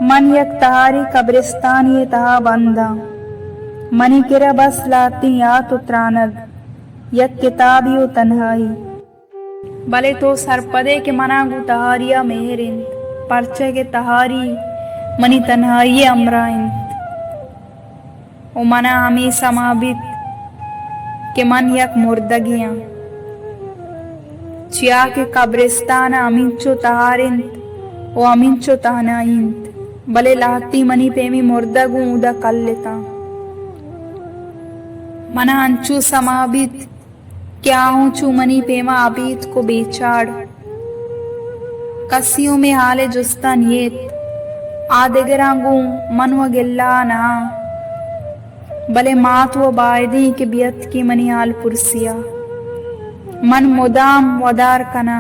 मन यक तहारी कब्रिस्तान ये तहा बंदा मनी किरा बस लाती या तो त्रानग यक किताब यू तन्हाई भले तो सरपदे के मनागु तहारिया मेहरिन परचे के तहारी मनी तन्हाई अमराइन ओ मना हमी समाबित के मन यक मुर्दगियां चिया के कब्रिस्तान अमिंचो तहारिंत ओ अमिंचो तहनाइंत भले लाती मनी पेमी मुर्दगु उदा कल लेता मना अंचू समाबित क्या हूँ चू मनी पेमा अबीत को बेचाड़ कसियों में हाले जुस्ता नियत आदेगरांगू मनवा गिल्ला ना भले मात वो बायदी के बियत की मनी हाल पुरसिया मन मुदाम वदार कना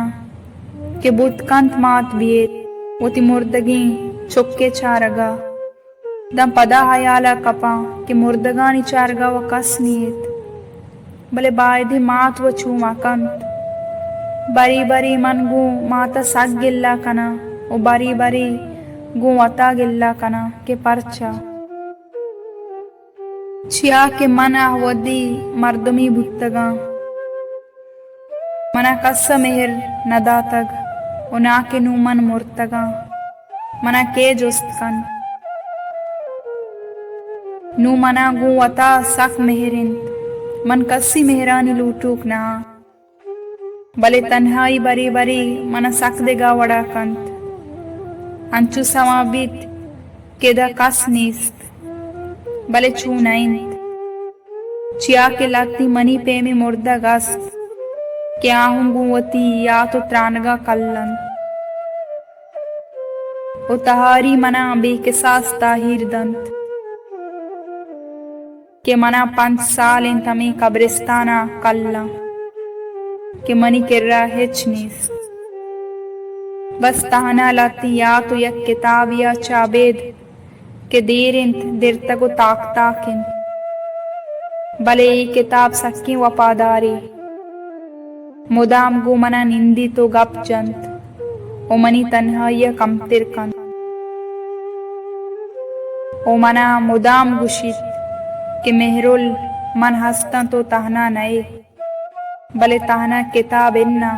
के बुतकंत मात बियत वो ती मुर्दगी चुक्के चारगा दम पदा हयाला कपा के मुर्दगानी चारगा व कस नियत भले बायदी मात व छू माकंत बरी बरी मन गु माता सग गिल्ला कना ओ बरी बरी गु वता गिल्ला कना के परचा छिया के मन आहवदी मर्दमी भुत्तगा मना कस्स मेहर नदा तग ओ ना के नू मन मुर्तगा मना के जुस्तकन नू मना गु वता सक मेहरिन मन कस्सी मेहरानी लूटूक ना भले तन्हाई बरी बरी मन सक देगा वड़ा कंत अंचु समाबित केदा कस नीस्त भले छू नाइंत चिया के लाती मनी पे में मुर्दा गस्त क्या हूँ गुवती या तो त्रानगा कल्लन ओ तहारी मना बेकिसास ताहिर दंत के मना 5 साल इन तमी कब्रिस्ताना कल्ला के मनी किर्रा हिचनीस बस तहना लाती या तो यक किताब या चाबेद के देर इंत देर तको ताक ताकिन भले ये किताब सक्की वफादारी मुदाम गु मना निंदी तो गप जंत ओ मनी तन्हाइया कम तिरकन ओ मना मुदाम गुशित के मेहरुल मन हस्ता तो तहना नए भले तहना किताब इन्ना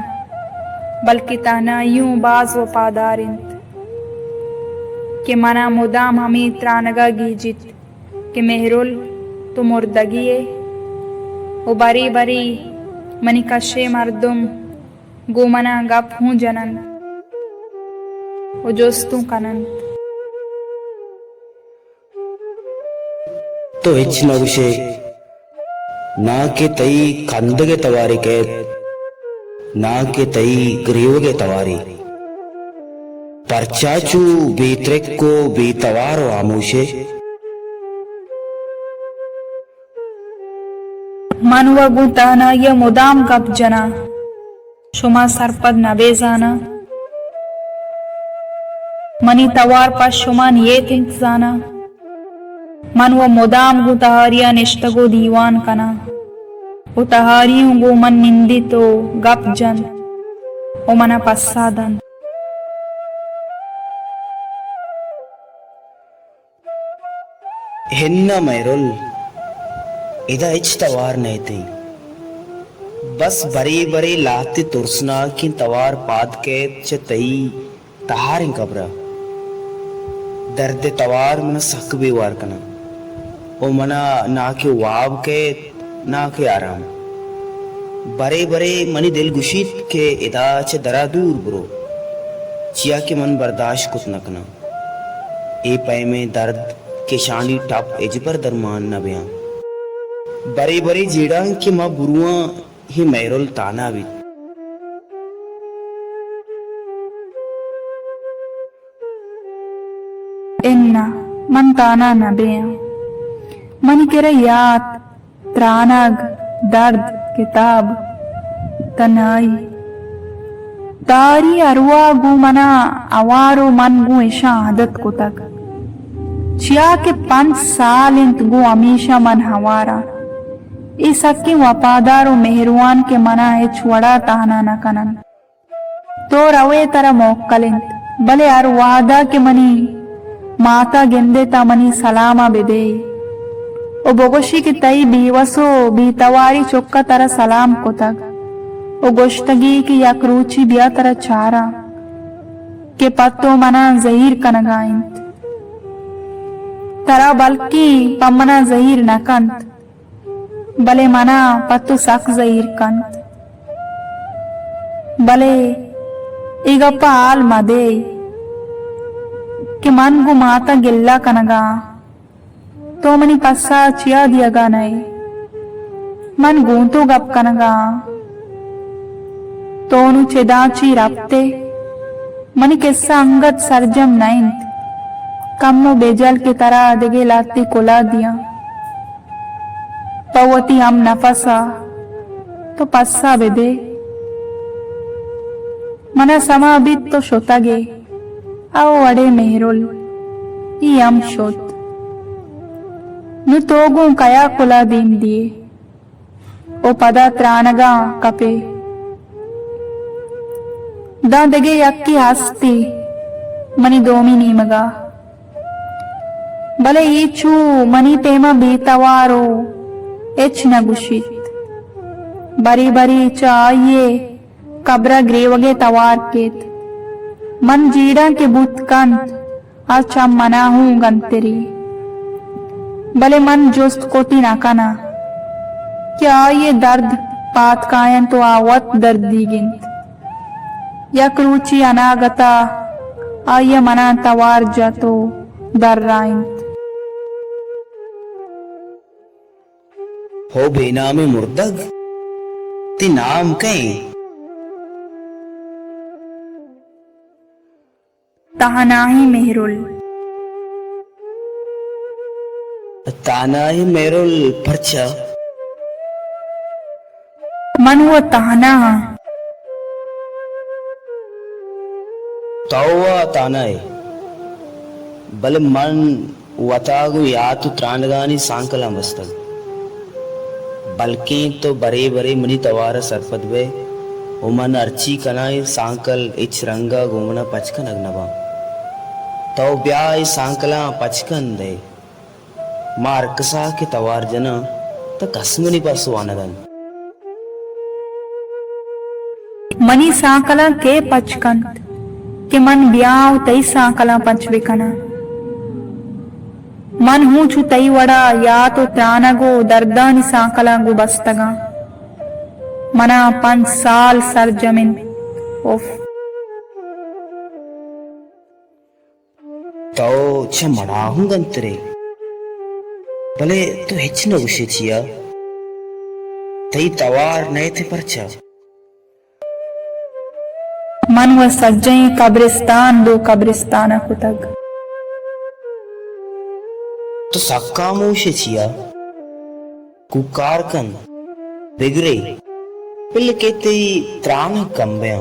बल्कि तहना यूं बाज वफादारिंत के मना मुदाम हमी त्रानगा गीजित के मेहरुल तो मुर्दगिए ओ बरी बरी मनी कशे मर्दुम गो मना गप हूँ जनन ओ जोस्तू कनंत तो ಹೆಚ್ಚಿನ ವಿಷಯ नाके तई कंदगे तवारी के नाके तई ग्रीवगे तवारी परचाचू बीतरेक को बीतवार आमोशे मनुवा गुताना ये मुदाम गप जना शुमा सरपद नबे जाना मनी तवार पर शुमान ये इंतजाना मन वो मुदाम गु तहारिया निष्तगो दीवान कना वो तहारियों गो मन निंदी तो गप जन ओ मना पस्सादन हेन्ना मैरुल इदा इच तवार नहीं थी बस बरी बरी लाती तुरसना की तवार पाद के चतई तहारिं कब्रा दर्द तवार मन सक भी वार कना ओ मना ना के वाव के ना के आराम बरे बरे मनी दिल गुशीत के इदा चे दरा दूर ब्रो चिया के मन बर्दाश्त कुछ नकना ए पै में दर्द के शानी टप एज पर दरमान न बया बरे बरे जीड़ा के माँ बुरुआ ही मैरुल ताना भी इन्ना मन ताना न बया मन केरा याद त्रानग दर्द किताब तनाई तारी अरुआ गु मना अवारो मन गु ऐशा आदत को तक चिया के 5 साल इंत गु हमेशा मन हवारा इस के वफादार मेहरवान के मना है छुड़ा ताना न कनन तो रवे तरह मोक्कलिंत भले हर वादा के मनी माता गेंदे तमनी सलामा बेदे ओ बोगोशी की तई बीवसो बीतवारी चोक्का तरह सलाम कोतग ओ गोश्तगी की यकरूची बिया तरह चारा के पत्तो मना जहीर कनगाइंत तरा बल्कि पम्मना जहीर नकंत भले मना पत्तो सक जहीर कंत भले इगप्ಪ हाल मदे कि मन गु माता गिल्ला कनगा तो मनी पस्सा चिया दियागा नए मन गूंतो गप कनगा तोनु चेदाची रपते मनी किस्सा अंगत सरजम नैंत कम्मो बेजल की तरह दिगे लाती कोला दिया पवती हम नफसा तो पस्सा बेदे मना समा बित तो शोतागे आओ अडे मेहरुल ई हम शोत नु तोगु कया कोला दीम दिए ओ पदा त्राणगा कपे दा दगे यक्की हस्ती मनी दोमी नीमगा भले ईचू मनी पेमा बीतवारो एच न गुशित बरी बरी चाहिए कब्रा ग्रेवगे तवार केत मन जीड़ा के बुत कंत अच्छा मना हूं गंतेरी भले मन जोस्त कोटी नाकाना क्या ये दर्द पात कायन तो आवत दर्द दीगिंत यक रुचि अनागता आय मना तवार जातो दर्राइंत हो बेना में मुर्दग ती नाम कहीं तहनाही मेहरुल तानाही मेरुल परचा मन वो तहना तौवा तानाय बल मन वतागु यातु त्राणगानी सांकला मस्तग बल्कि तो बरे बरे मनी तवार सरपदवे उमन अर्ची कनाई सांकल इच रंगा घूमना पचकन अग्नवा तो ब्याह सांकला पचकन दे मार्कसा के तवार जना तो कसमनी पासु आनगन मनी सांकला के पचकन के मन ब्याह तई सांकला पंचवे कना मन हूँ छु तई वड़ा या तो त्रानगो दर्दानी सांकलागो बस्तगा मना 5 साल सर जमीन ओफ तो छ मना हूं गंतरे भले तो हिच न उसे छिया तई तवार नए थे परचा मन व सज्जई कब्रिस्तान दो कब्रिस्तान कुतग तो सक्का मुशे छिया कुकार कन बिगरे पिल केते त्राण कंबे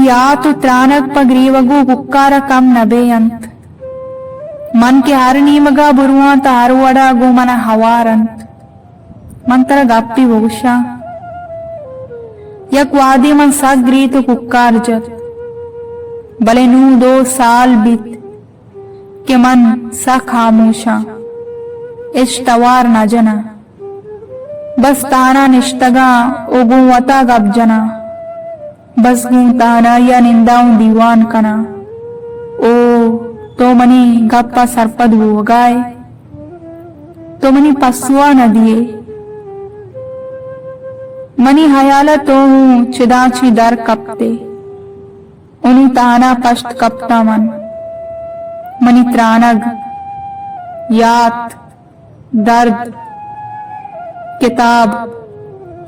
या तो त्राणक पग्रीवगु कुक्कार कम नबेयंत मन के हरनी मगा बुरुआ तारवड़ा गो मन हवारंत मन तर गप्पी वोशा यक वादी मन सग्री तो कुक्कार जत भले नू 2 साल बीत के मन सा खामोशा इश तवार न जना बस ताना निष्तगा ओगु वता गप जना बस गु ताना या निंदाऊं दीवान कना ओ तो मनी गप्पा सरपद वगाए तो मनी पसुआ न दिए मनी हयाला तो हूं चिदाची दर कपते उनु ताना पश्त कपता मन मनी त्राणग यात दर्द किताब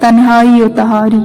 तन्हाई तहारी